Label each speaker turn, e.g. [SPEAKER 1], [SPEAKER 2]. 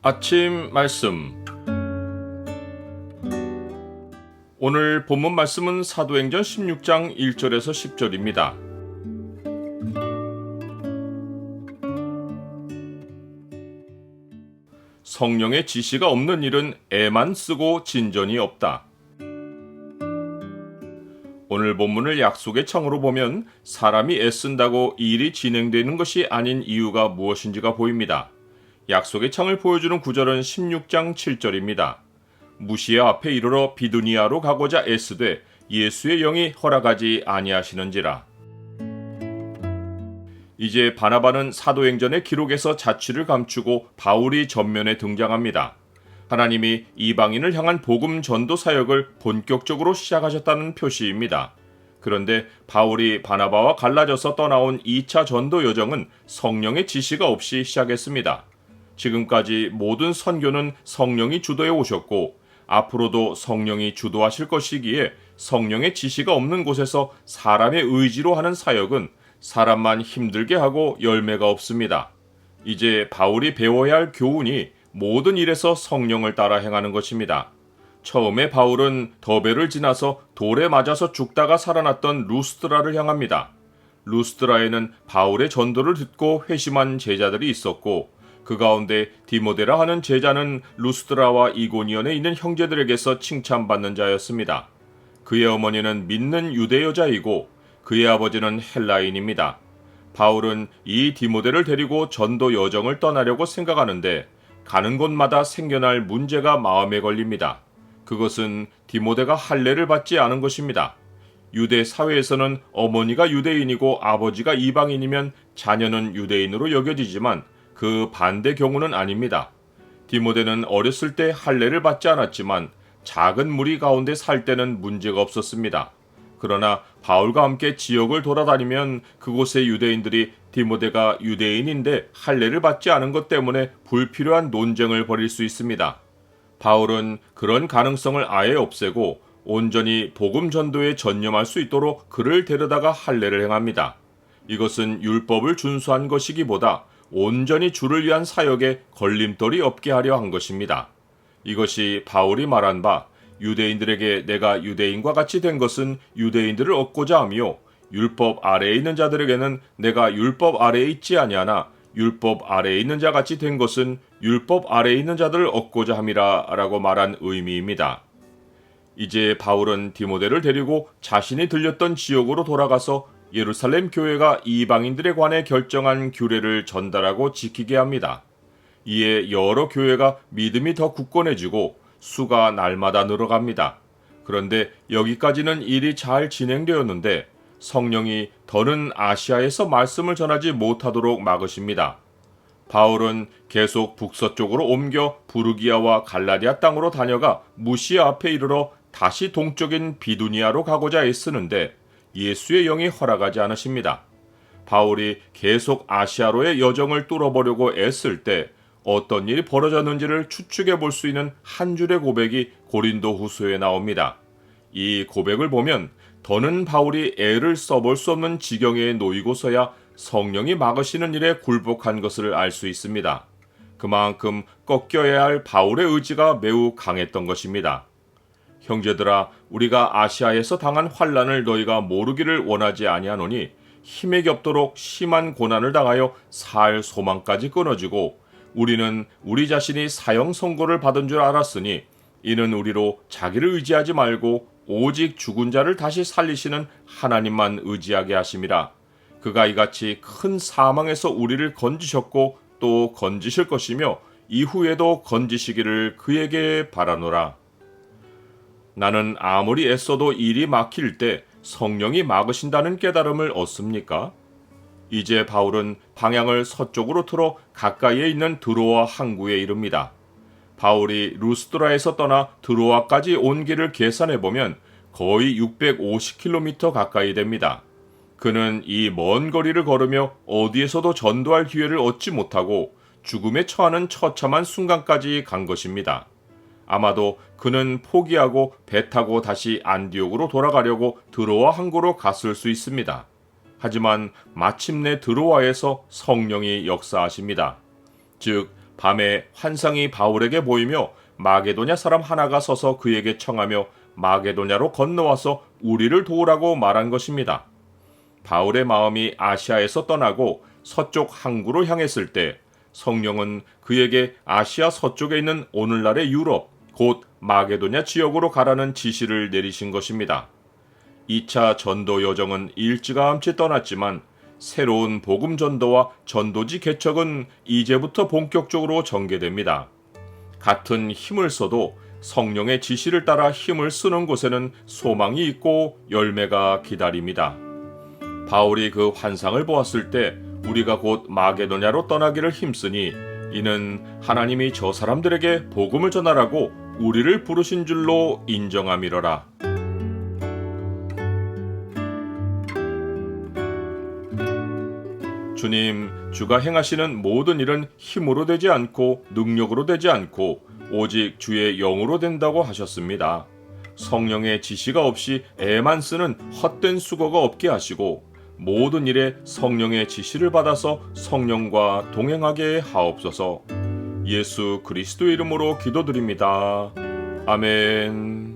[SPEAKER 1] 아침 말씀. 오늘 본문 말씀은 사도행전 16장 1절에서 10절입니다. 성령의 지시가 없는 일은 애만 쓰고 진전이 없다. 오늘 본문을 약속의 청으로 보면 사람이 애쓴다고 일이 진행되는 것이 아닌 이유가 무엇인지가 보입니다. 약속의 청을 보여주는 구절은 16장 7절입니다. 무시야 앞에 이르러 비두니아로 가고자 애쓰되 예수의 영이 허락하지 아니하시는지라. 이제 바나바는 사도행전의 기록에서 자취를 감추고 바울이 전면에 등장합니다. 하나님이 이방인을 향한 복음 전도 사역을 본격적으로 시작하셨다는 표시입니다. 그런데 바울이 바나바와 갈라져서 떠나온 2차 전도 여정은 성령의 지시가 없이 시작했습니다. 지금까지 모든 선교는 성령이 주도해 오셨고 앞으로도 성령이 주도하실 것이기에 성령의 지시가 없는 곳에서 사람의 의지로 하는 사역은 사람만 힘들게 하고 열매가 없습니다. 이제 바울이 배워야 할 교훈이 모든 일에서 성령을 따라 행하는 것입니다. 처음에 바울은 더베를 지나서 돌에 맞아서 죽다가 살아났던 루스드라를 향합니다. 루스드라에는 바울의 전도를 듣고 회심한 제자들이 있었고 그 가운데 디모데라 하는 제자는 루스드라와 이고니온에 있는 형제들에게서 칭찬받는 자였습니다. 그의 어머니는 믿는 유대 여자이고 그의 아버지는 헬라인입니다. 바울은 이 디모데를 데리고 전도 여정을 떠나려고 생각하는데 가는 곳마다 생겨날 문제가 마음에 걸립니다. 그것은 디모데가 할례를 받지 않은 것입니다. 유대 사회에서는 어머니가 유대인이고 아버지가 이방인이면 자녀는 유대인으로 여겨지지만 그 반대 경우는 아닙니다. 디모데는 어렸을 때 할례를 받지 않았지만 작은 무리 가운데 살 때는 문제가 없었습니다. 그러나 바울과 함께 지역을 돌아다니면 그곳의 유대인들이 디모데가 유대인인데 할례를 받지 않은 것 때문에 불필요한 논쟁을 벌일 수 있습니다. 바울은 그런 가능성을 아예 없애고 온전히 복음 전도에 전념할 수 있도록 그를 데려다가 할례를 행합니다. 이것은 율법을 준수한 것이기보다 온전히 주를 위한 사역에 걸림돌이 없게 하려 한 것입니다. 이것이 바울이 말한 바 유대인들에게 내가 유대인과 같이 된 것은 유대인들을 얻고자 하며 율법 아래에 있는 자들에게는 내가 율법 아래에 있지 아니하나 율법 아래에 있는 자 같이 된 것은 율법 아래에 있는 자들을 얻고자 함이라 라고 말한 의미입니다. 이제 바울은 디모데를 데리고 자신이 들렸던 지역으로 돌아가서 예루살렘 교회가 이방인들에 관해 결정한 규례를 전달하고 지키게 합니다. 이에 여러 교회가 믿음이 더 굳건해지고 수가 날마다 늘어갑니다. 그런데 여기까지는 일이 잘 진행되었는데 성령이 더는 아시아에서 말씀을 전하지 못하도록 막으십니다. 바울은 계속 북서쪽으로 옮겨 부르기아와 갈라디아 땅으로 다녀가 무시아 앞에 이르러 다시 동쪽인 비두니아로 가고자 애쓰는데 예수의 영이 허락하지 않으십니다. 바울이 계속 아시아로의 여정을 뚫어보려고 애쓸 때 어떤 일이 벌어졌는지를 추측해 볼 수 있는 한 줄의 고백이 고린도 후서에 나옵니다. 이 고백을 보면 더는 바울이 애를 써볼 수 없는 지경에 놓이고서야 성령이 막으시는 일에 굴복한 것을 알 수 있습니다. 그만큼 꺾여야 할 바울의 의지가 매우 강했던 것입니다. 형제들아, 우리가 아시아에서 당한 환난을 너희가 모르기를 원하지 아니하노니 힘에 겹도록 심한 고난을 당하여 살 소망까지 끊어지고 우리는 우리 자신이 사형 선고를 받은 줄 알았으니 이는 우리로 자기를 의지하지 말고 오직 죽은 자를 다시 살리시는 하나님만 의지하게 하심이라. 그가 이같이 큰 사망에서 우리를 건지셨고 또 건지실 것이며 이후에도 건지시기를 그에게 바라노라. 나는 아무리 애써도 일이 막힐 때 성령이 막으신다는 깨달음을 얻습니까? 이제 바울은 방향을 서쪽으로 틀어 가까이에 있는 드로아 항구에 이릅니다. 바울이 루스드라에서 떠나 드로아까지 온 길을 계산해보면 거의 650km 가까이 됩니다. 그는 이 먼 거리를 걸으며 어디에서도 전도할 기회를 얻지 못하고 죽음에 처하는 처참한 순간까지 간 것입니다. 아마도 그는 포기하고 배 타고 다시 안디옥으로 돌아가려고 드로아 항구로 갔을 수 있습니다. 하지만 마침내 드로아에서 성령이 역사하십니다. 즉 밤에 환상이 바울에게 보이며 마게도냐 사람 하나가 서서 그에게 청하며 마게도냐로 건너와서 우리를 도우라고 말한 것입니다. 바울의 마음이 아시아에서 떠나고 서쪽 항구로 향했을 때 성령은 그에게 아시아 서쪽에 있는 오늘날의 유럽, 곧 마게도냐 지역으로 가라는 지시를 내리신 것입니다. 2차 전도 여정은 일찌감치 떠났지만 새로운 복음 전도와 전도지 개척은 이제부터 본격적으로 전개됩니다. 같은 힘을 써도 성령의 지시를 따라 힘을 쓰는 곳에는 소망이 있고 열매가 기다립니다. 바울이 그 환상을 보았을 때 우리가 곧 마게도냐로 떠나기를 힘쓰니 이는 하나님이 저 사람들에게 복음을 전하라고 우리를 부르신 줄로 인정함이러라. 주님, 주가 행하시는 모든 일은 힘으로 되지 않고 능력으로 되지 않고 오직 주의 영으로 된다고 하셨습니다. 성령의 지시가 없이 애만 쓰는 헛된 수고가 없게 하시고 모든 일에 성령의 지시를 받아서 성령과 동행하게 하옵소서. 예수 그리스도 이름으로 기도드립니다. 아멘.